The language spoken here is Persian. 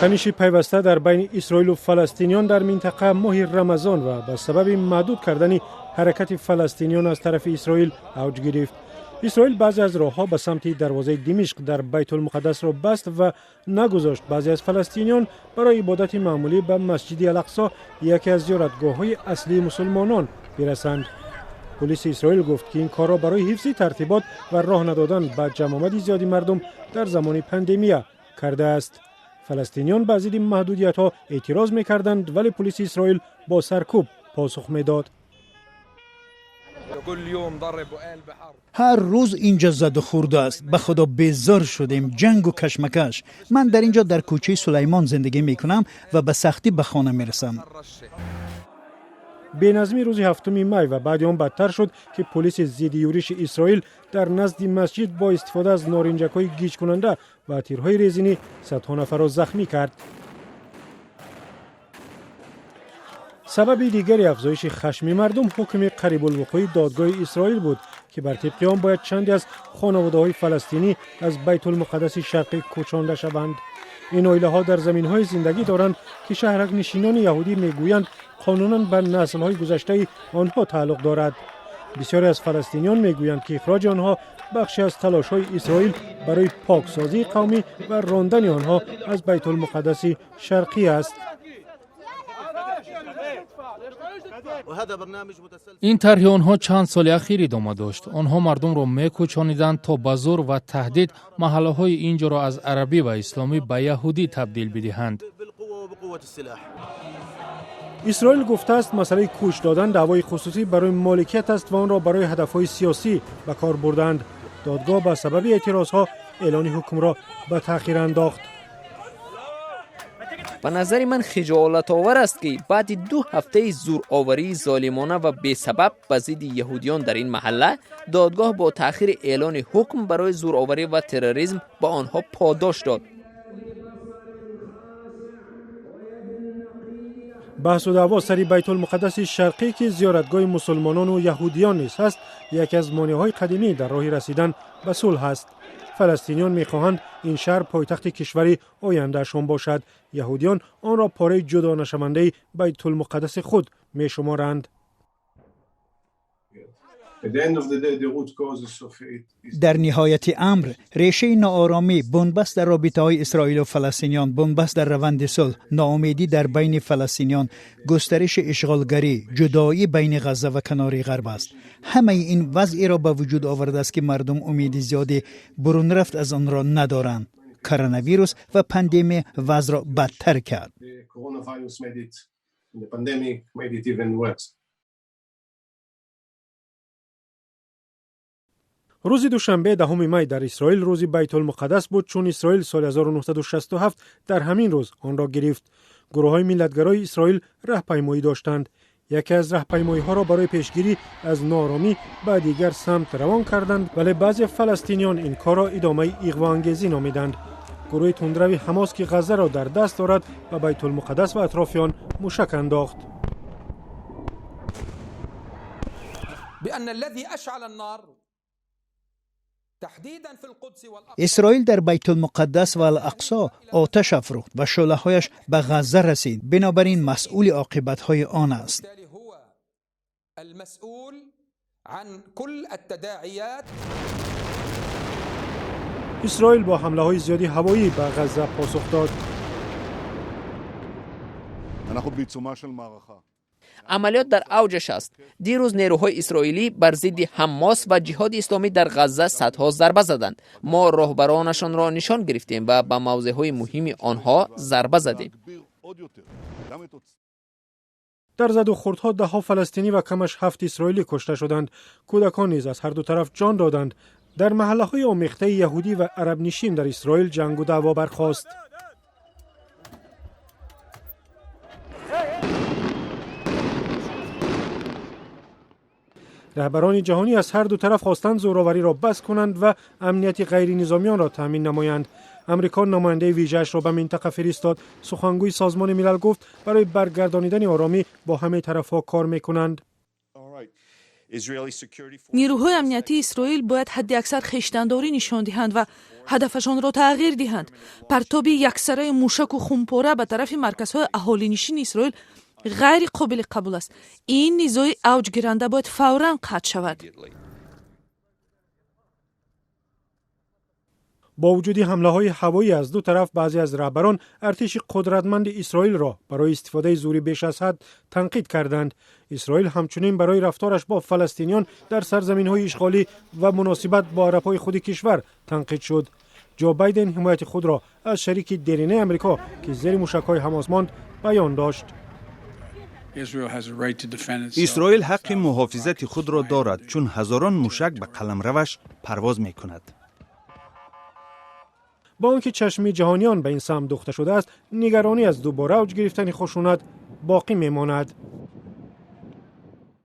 تنش پیوسته در بین اسرائیل و فلسطینیان در منطقه ماه رمضان و به سبب محدود کردن حرکت فلسطینیان از طرف اسرائیل اوج گرفت. اسرائیل بعضی از راهها به سمت دروازه دمشق در بیت المقدس را بست و نگذاشت بعضی از فلسطینیان برای عبادت معمولی به مسجد الاقصی، یکی از زیارتگاه‌های اصلی مسلمانان، برسند. پلیس اسرائیل گفت که این کار را برای حفظ ترتیبات و راه ندادن به جمعیت زیادی مردم در زمان پاندمی کرده است. فلسطینیان به ضد محدودیت‌ها اعتراض می‌کردند، ولی پلیس اسرائیل با سرکوب پاسخ می‌داد. هر روز اینجا زد و خورده است. به خدا بیزار شدیم، جنگ و کشمکش. من در اینجا در کوچه سلیمان زندگی میکنم و به سختی به خانه میرسم. بینظمی روز 7 می و بعد آن بدتر شد که پلیس ضد یورش اسرائیل در نزد مسجد با استفاده از نارنجک‌های گیج کننده و تیرهای رزینی صدها نفر را زخمی کرد. سبب دیگری افزایش خشم مردم حکم قریب الوقوع دادگاه اسرائیل بود که بر طبق آن باید چندی از خانواده‌های فلسطینی از بیت المقدس شرقی کوچانده شوند. این عائله‌ها در زمین‌های زندگی دارند که شهرک نشینان یهودی میگویند قانوناً به نسل‌های گذشته آنها تعلق دارد. بسیاری از فلسطینیان میگویند که اخراج آنها بخشی از تلاش‌های اسرائیل برای پاکسازی قومی و راندن آنها از بیت المقدس شرقی است. این طرح آنها چند سال اخیر ادامه داشت. آنها مردم را میکوچانیدند تا به زور و تهدید محله‌های اینجا را از عربی و اسلامی به یهودی تبدیل بدهند. اسرائیل گفته است مسئله کوچ دادن دعوای خصوصی برای مالکیت است و آن را برای هدفهای سیاسی به کار بردند. دادگاه به سبب اعتراضها اعلان حکم را به تأخیر انداخت. به نظر من خجالت آور است که بعد 2 هفته زورآوری ظالمانه و بی سبب به ضد یهودیان در این محله، دادگاه با تأخیر اعلان حکم برای زورآوری و تروریسم به آنها پاداش داد. بحث و دعوا سر بیت المقدس شرقی که زیارتگاه مسلمانان و یهودیان نیز است، یکی از مانع‌های قدیمی در راه رسیدن به صلح است. فلسطینیان می‌خواهند این شهر پایتخت کشور آینده‌شان باشد. یهودیان آن را پاره جدا نشونده بیت المقدس خود می‌شمارند. در نهایت امر ریشه ناآرامی، بنبست در رابطه‌های اسرائیل و فلسطینیان، بنبست در روند صلح، ناامیدی در بین فلسطینیان، گسترش اشغالگری، جدایی بین غزه و کناره غرب است. همه این وضعی را به وجود آورده است که مردم امید زیادی برون رفت از آن را ندارند. کرونا ویروس و پاندمی وضع را بدتر کرد. روز دوشنبه 10 می در اسرائیل روز بیت المقدس بود، چون اسرائیل سال 1967 در همین روز آن را گرفت. گروه‌های ملت‌گرای اسرائیل راهپیمایی داشتند. یکی از راهپیمایی‌ها را برای پیشگیری از ناآرامی به دیگر سمت روان کردند، ولی بعضی فلسطینیان این کار را ادامه اغواانگیزی نامیدند. گروه تندروی حماس که غزه را در دست دارد و بیت المقدس و اطراف آن موشک انداخت. بأن الذي أشعل النار اسرائیل در بیت المقدس و الاقصی آتش افروخت و شعله‌هایش به غزه رسید. بنابراین مسئول عاقبت‌های آن است. اسرائیل با حمله‌های زیادی هوایی به غزه پاسخ داد. عملیات در اوجش است. دیروز نیروهای اسرائیلی بر ضد حماس و جهاد اسلامی در غزه صدها ضربه زدند. ما راهبرانشان را نشان گرفتیم و به موضع‌های مهم آنها ضربه زدیم. در زد و خوردها 10 فلسطینی و کمش 7 اسرائیلی کشته شدند. کودکان نیز از هر دو طرف جان دادند. در محله‌های آمیخته یهودی و عرب نشین در اسرائیل جنگ و دعوا برخاست. رهبران جهانی از هر دو طرف خواستند زورآوری را بس کنند و امنیت غیر نظامیان را تامین نمایند. امریکا نماینده ویژه‌اش را به منطقه فرستاد. سخنگوی سازمان ملل گفت برای برگردانیدن آرامی با همه طرف‌ها کار می‌کنند. نیروهای امنیتی اسرائیل باید حداکثر خویشتنداری نشان دهند و هدفشان را تغییر دهند. پرتاب یکسره موشک و خونپاره به طرف مرکزهای اهالینشین اسرائیل غیر قابل قبول است. این نیزای اوج گیرنده باید فوراً قطع شود. با وجود حمله‌های هوایی از دو طرف، بعضی از رهبران ارتش قدرتمند اسرائیل را برای استفاده زوری بیش از حد تنقید کردند. اسرائیل همچنین برای رفتارش با فلسطینیان در سرزمین‌های اشغالی و مناسبت با عرب‌های خود کشور تنقید شد. جو بایدن حمایت خود را از شریک دیرینه آمریکا که زیر موشک‌های حماس ماند بیان داشت. اسرائیل حق محافظت خود را دارد چون هزاران موشک به قلمروش پرواز می‌کند. با آنکه چشم جهانیان به این سمت دوخته شده است، نگرانی از دوباره اوج گرفتن خشونت باقی میماند.